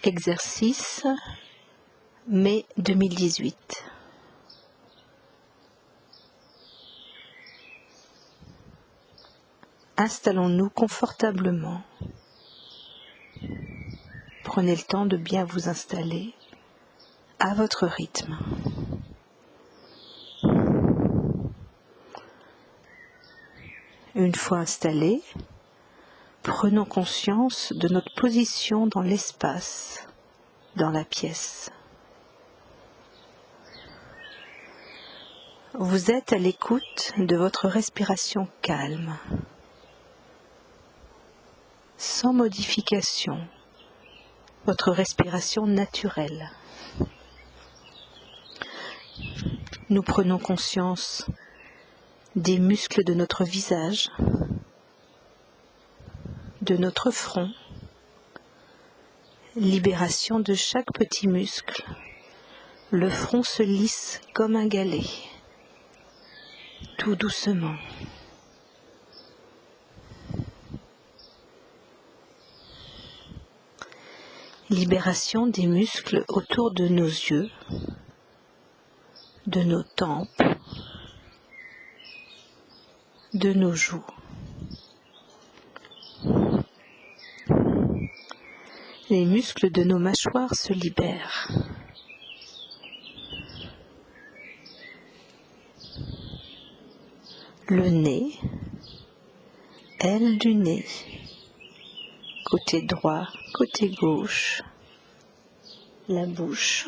Exercice mai 2018. Installons-nous confortablement. Prenez le temps de bien vous installer à votre rythme. Une fois installés, prenons conscience de notre position dans l'espace, dans la pièce. Vous êtes à l'écoute de votre respiration calme, sans modification, votre respiration naturelle. Nous prenons conscience des muscles de notre visage, de notre front, libération de chaque petit muscle. Le front se lisse comme un galet, tout doucement. Libération des muscles autour de nos yeux, de nos tempes, de nos joues. Les muscles de nos mâchoires se libèrent. Le nez, aile du nez, côté droit, côté gauche, la bouche,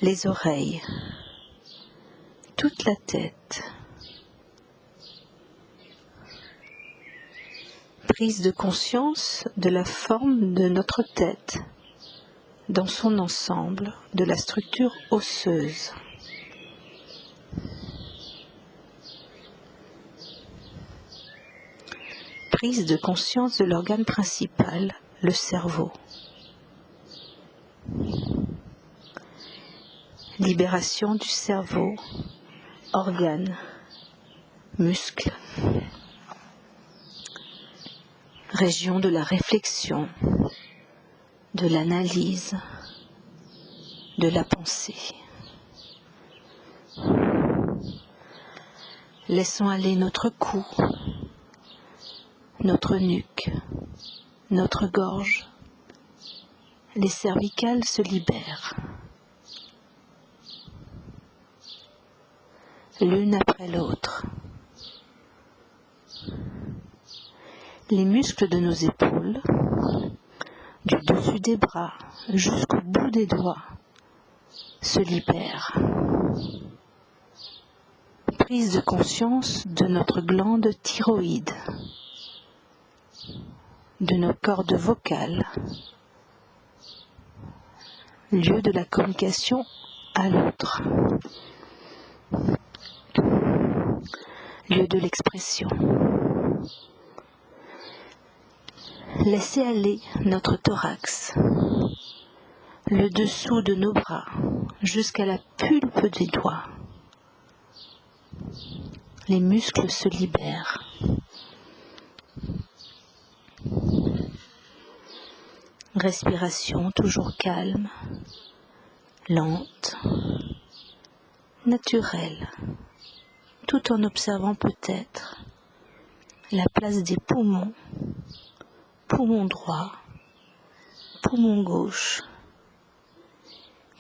les oreilles, toute la tête. Prise de conscience de la forme de notre tête, dans son ensemble, de la structure osseuse. Prise de conscience de l'organe principal, le cerveau. Libération du cerveau, organes, muscles. Région de la réflexion, de l'analyse, de la pensée. Laissons aller notre cou, notre nuque, notre gorge. Les cervicales se libèrent, l'une après l'autre. Les muscles de nos épaules, du dessus des bras jusqu'au bout des doigts, se libèrent. Prise de conscience de notre glande thyroïde, de nos cordes vocales, lieu de la communication à l'autre, lieu de l'expression. Laissez aller notre thorax, le dessous de nos bras, jusqu'à la pulpe des doigts. Les muscles se libèrent. Respiration toujours calme, lente, naturelle, tout en observant peut-être la place des poumons, poumon droit, poumon gauche,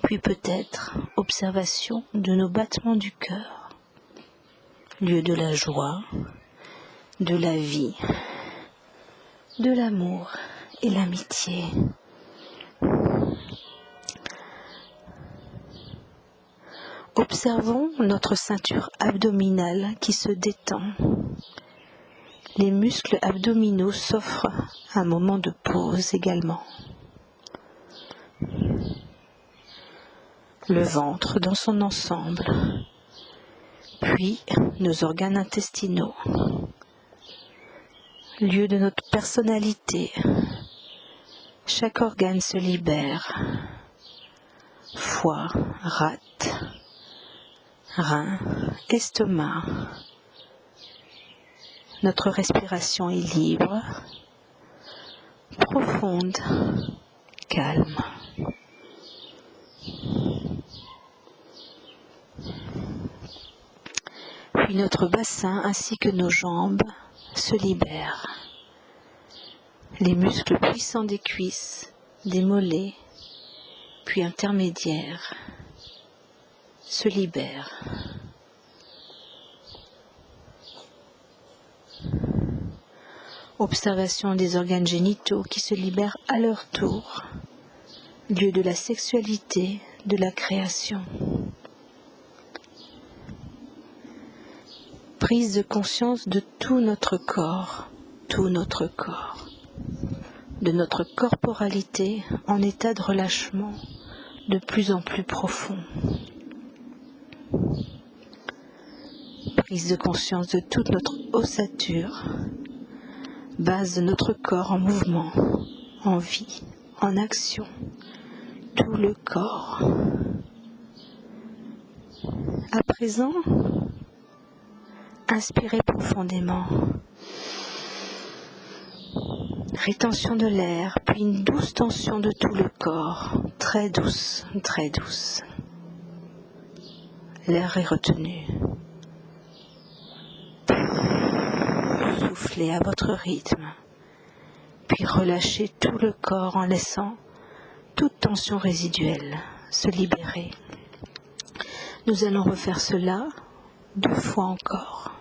puis peut-être observation de nos battements du cœur, lieu de la joie, de la vie, de l'amour et l'amitié. Observons notre ceinture abdominale qui se détend. Les muscles abdominaux s'offrent un moment de pause également. Le ventre dans son ensemble, puis nos organes intestinaux, lieu de notre personnalité. Chaque organe se libère. Foie, rate, rein, estomac. Notre respiration est libre. profonde, calme. Puis notre bassin ainsi que nos jambes se libèrent. Les muscles puissants des cuisses, des mollets, puis intermédiaires, se libèrent. Observation des organes génitaux qui se libèrent à leur tour, lieu de la sexualité, de la création. Prise de conscience de tout notre corps, de notre corporalité en état de relâchement de plus en plus profond. Prise de conscience de toute notre ossature, base de notre corps en mouvement, en vie, en action, tout le corps. À présent, inspirez profondément. Rétention de l'air, puis une douce tension de tout le corps, très douce, très douce. L'air est retenu. Soufflez à votre rythme, puis relâchez tout le corps en laissant toute tension résiduelle se libérer. Nous allons refaire cela 2 fois encore.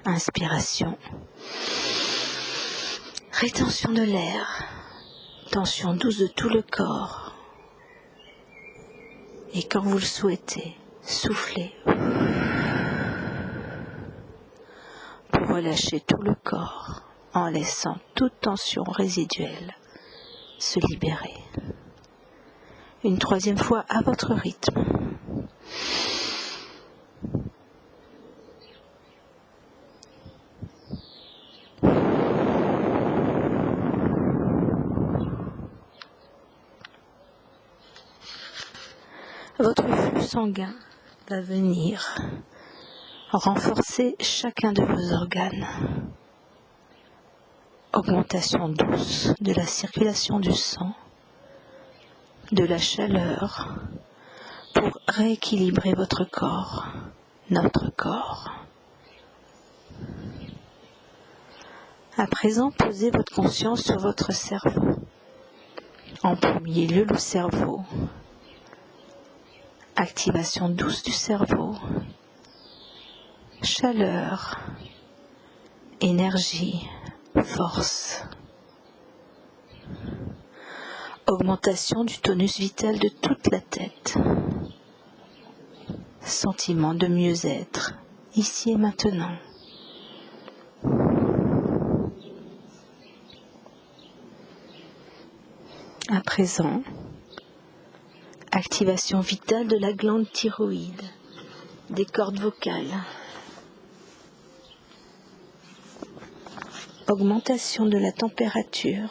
Inspiration. Rétention de l'air, tension douce de tout le corps. Et quand vous le souhaitez, soufflez pour relâcher tout le corps en laissant toute tension résiduelle se libérer. Une 3e fois à votre rythme. Votre flux sanguin va venir renforcer chacun de vos organes. Augmentation douce de la circulation du sang, de la chaleur, pour rééquilibrer votre corps, notre corps. À présent, posez votre conscience sur votre cerveau. En premier lieu, le cerveau. Activation douce du cerveau, chaleur, énergie, force. Augmentation du tonus vital de toute la tête. Sentiment de mieux-être, ici et maintenant. À présent, activation vitale de la glande thyroïde, des cordes vocales. Augmentation de la température,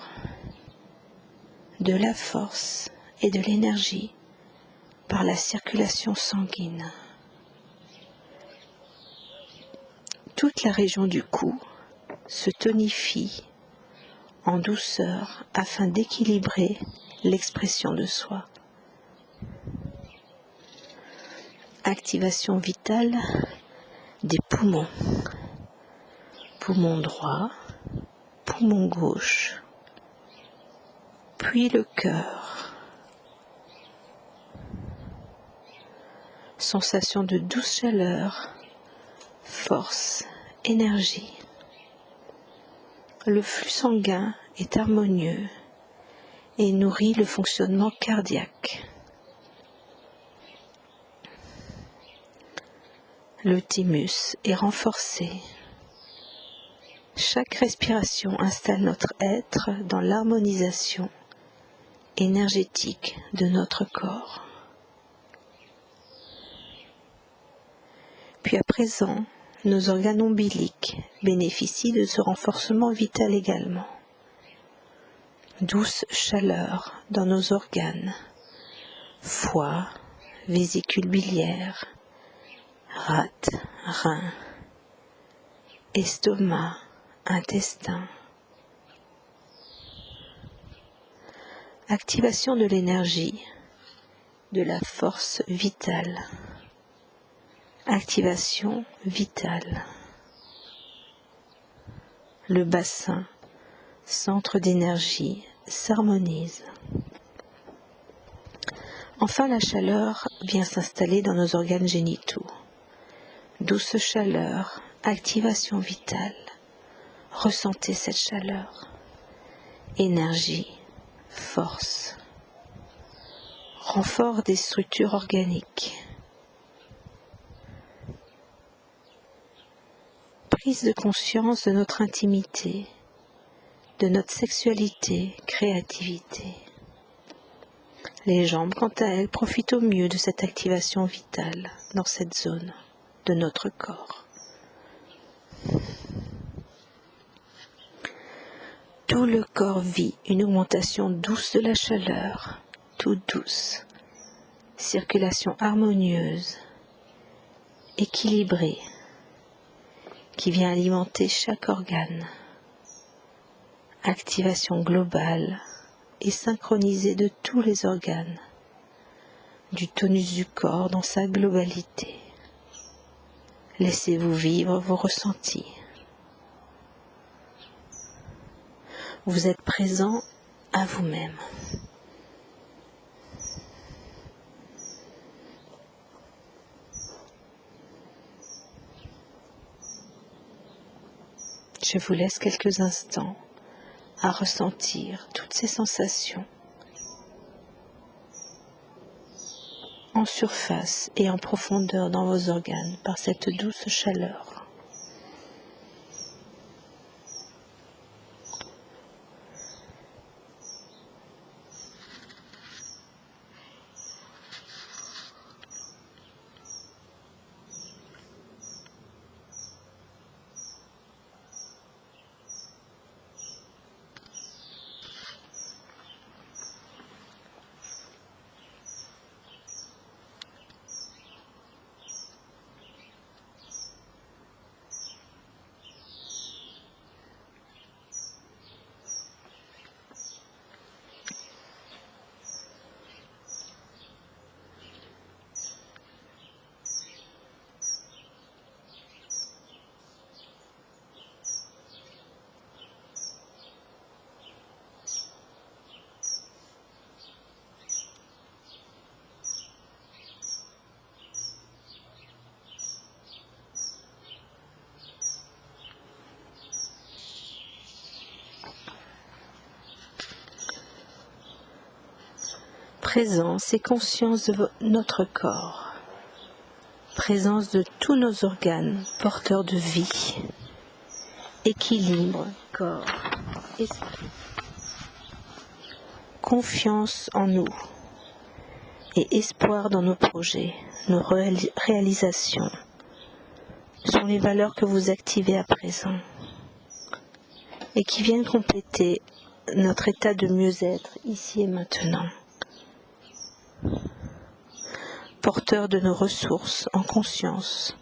de la force et de l'énergie par la circulation sanguine. Toute la région du cou se tonifie en douceur afin d'équilibrer l'expression de soi. Activation vitale des poumons. Poumon droit, poumon gauche, puis le cœur. Sensation de douce chaleur, force, énergie. Le flux sanguin est harmonieux et nourrit le fonctionnement cardiaque. Le thymus est renforcé. Chaque respiration installe notre être dans l'harmonisation énergétique de notre corps. Puis à présent, nos organes ombiliques bénéficient de ce renforcement vital également. Douce chaleur dans nos organes, foie, vésicule biliaire, rate, rein, estomac, intestin. Activation de l'énergie, de la force vitale. Activation vitale. Le bassin, centre d'énergie, s'harmonise. Enfin, la chaleur vient s'installer dans nos organes génitaux. Douce chaleur, activation vitale. Ressentez cette chaleur. Énergie, force. Renfort des structures organiques. Prise de conscience de notre intimité, de notre sexualité, créativité. Les jambes, quant à elles, profitent au mieux de cette activation vitale dans cette zone de notre corps. Tout le corps vit une augmentation douce de la chaleur, toute douce, circulation harmonieuse, équilibrée, qui vient alimenter chaque organe. Activation globale et synchronisée de tous les organes, du tonus du corps dans sa globalité. Laissez-vous vivre vos ressentis. Vous êtes présent à vous-même. Je vous laisse quelques instants à ressentir toutes ces sensations en surface et en profondeur dans vos organes par cette douce chaleur. Présence et conscience de notre corps. Présence de tous nos organes porteurs de vie. Équilibre, corps, esprit. Confiance en nous et espoir dans nos projets, nos réalisations sont les valeurs que vous activez à présent et qui viennent compléter notre état de mieux-être ici et maintenant. Porteur de nos ressources en conscience.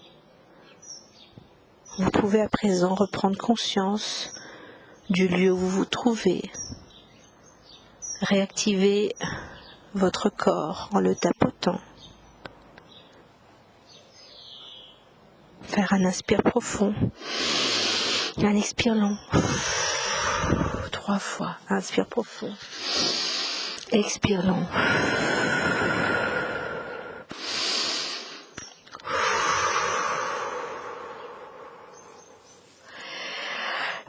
Vous pouvez à présent reprendre conscience du lieu où vous vous trouvez. Réactiver votre corps en le tapotant. Faire un inspire profond. Un expire long. 3 fois. Inspire profond. Expire long.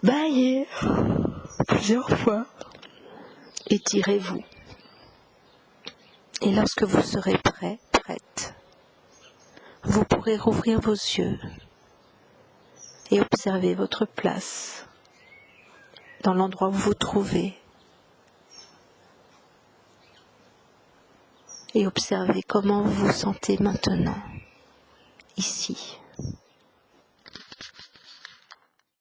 Baillez plusieurs fois. Étirez-vous. Et lorsque vous serez prêt, prête, vous pourrez rouvrir vos yeux et observer votre place dans l'endroit où vous vous trouvez et observer comment vous vous sentez maintenant, ici.